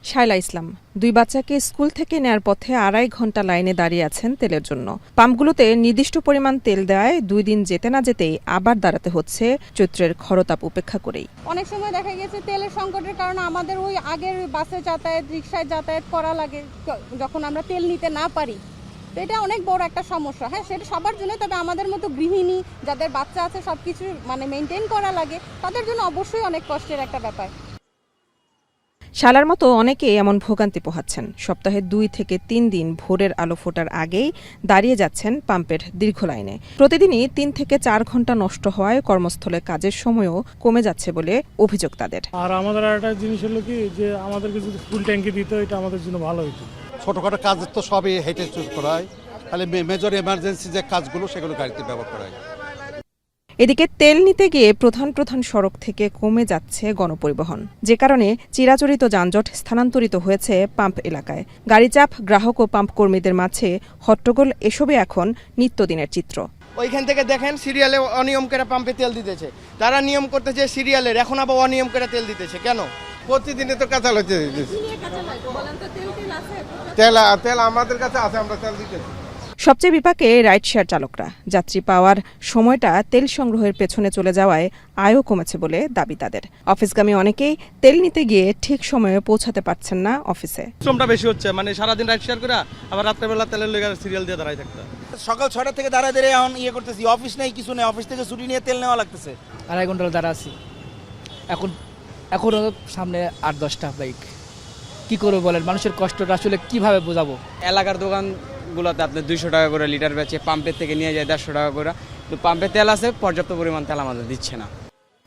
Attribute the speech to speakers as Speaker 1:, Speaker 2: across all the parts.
Speaker 1: শায়লা ইসলাম 2 বাচ্চাকে স্কুল থেকে নেয়ার পথে 2.5 ঘন্টা লাইনে দাঁড়িয়ে আছেন তেলের জন্য। পাম্পগুলোতে নির্দিষ্ট পরিমাণ তেল দেওয়ায় 2 দিন যেতে না যেতেই আবার দাঁড়াতে হচ্ছে চৈত্রের খরতাপ উপেক্ষা করেই।
Speaker 2: অনেক সময় দেখা গেছে তেলের সংকটের কারণে আমাদের ওই আগের বাসে যাতায়াত, রিকশায় যাতায়াত করা লাগে যখন আমরা তেল নিতে না পারি। তো এটা অনেক বড় একটা সমস্যা। হ্যাঁ, সেটা সবার জন্য, তবে আমাদের মতো গৃহিণী যাদের বাচ্চা আছে সবকিছু মেনটেন করা লাগে, তাদের জন্য অবশ্যই অনেক কষ্টের একটা ব্যাপার।
Speaker 1: শালার মতো অনেকেই এমন ভোগান্তি পোহাচ্ছেন। সপ্তাহে 2 থেকে 3 দিন ভোরের আলো ফোটার আগেই দাঁড়িয়ে যাচ্ছেন পাম্পের দীর্ঘ লাইনে। প্রতিদিনই 3 থেকে 4 ঘন্টা নষ্ট হওয়ায় কর্মস্থলে কাজের সময়ও কমে যাচ্ছে বলে অভিযোগ তাদের।
Speaker 3: আর আমাদের একটা জিনিস হলো কি, যে আমাদেরকে যদি ফুল ট্যাঙ্কি দিত, এটা আমাদের জন্য ভালো হতো।
Speaker 4: ছোটখাটো কাজ তো সবই হেঁটে করা হয়, খালি মেজর এমার্জেন্সি যে কাজগুলো সেগুলো গাড়িতে ব্যবহার করা হয়।
Speaker 1: এদিকে তেল নিতে গিয়ে প্রধান সড়ক থেকে কমে যাচ্ছে গণপরিবহন, যে কারণে চিরাচরিত যানজট স্থানান্তরিত হয়েছে পাম্প এলাকায়। গাড়ি চাপ, গ্রাহক ও পাম্প কর্মীদের মাঝে হট্টগোল এসবই এখন নিত্যদিনের চিত্র।
Speaker 5: ওইখান থেকে দেখেন সিরিয়ালে অনিয়ম করে পাম্পে তেল দিতেছে, তারা নিয়ম করতেছে সিরিয়ালের, এখন আবার অনিয়ম করে তেল দিতেছে কেন?
Speaker 6: প্রতিদিনে তো কাঁচা হচ্ছে, তেল আমাদের কাছে আছে, আমরা তেল দিতেছি।
Speaker 1: সবচেয়ে বিপাকে রাইড শেয়ার চালকরা। যাত্রী পাওয়ার সময়টা তেল সংগ্রহের পেছনে চলে যাওয়ায় আয়ও কমেছে বলে দাবি তাদের। অফিসগামী অনেকেই তেল নিতে গিয়ে ঠিক সময়ে পৌঁছাতে পারছেন না অফিসে।
Speaker 7: শ্রমটা বেশি হচ্ছে, সারাদিন রাইড শেয়ার করে আবার রাত্রেবেলা তেলের লেগে সিরিয়াল দিয়ে দাঁড়াই থাকতে।
Speaker 5: সকাল 6টা থেকে দাঁড়ায় এখন করতেছি, অফিস নেই, কিছু নেই, অফিস থেকে ছুটি নিয়ে তেল নেওয়া লাগতেছে।
Speaker 8: 2.5 ঘন্টা দাঁড়া আছি, এখনো সামনে 8-10টা বাইক। কি করবো বলেন, মানুষের কষ্টটা আসলে কিভাবে বোঝাবো?
Speaker 7: এলাকার দোকানগুলোতে আপনি 200 টাকা করে লিটার বেচে, পাম্পের থেকে নিয়ে যায় 150 টাকা করে। তো পাম্পে তেল আছে, পর্যাপ্ত পরিমাণ তেল আমাদের দিচ্ছে না।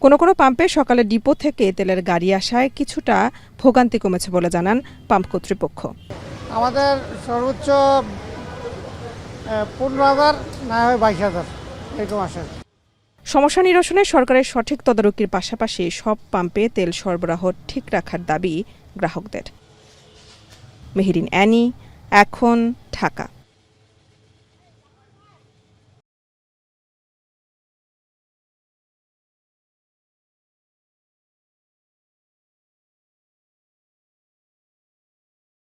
Speaker 1: কোনো পাম্পে সকালে ডিপো থেকে তেলের গাড়ি আসায় কিছুটা ভোগান্তি কমেছে বলে জানান পাম্প কর্তৃপক্ষ।
Speaker 9: আমাদের সর্বোচ্চ 15,000 না হয় 22,000 এরকম আসে।
Speaker 1: সমস্যা নিরসনে সরকারের সঠিক তদারকির পাশাপাশি সব পাম্পে তেল সরবরাহ ঠিক রাখার দাবি গ্রাহকদের। মেহেরিন অ্যানি, এখন, ঢাকা।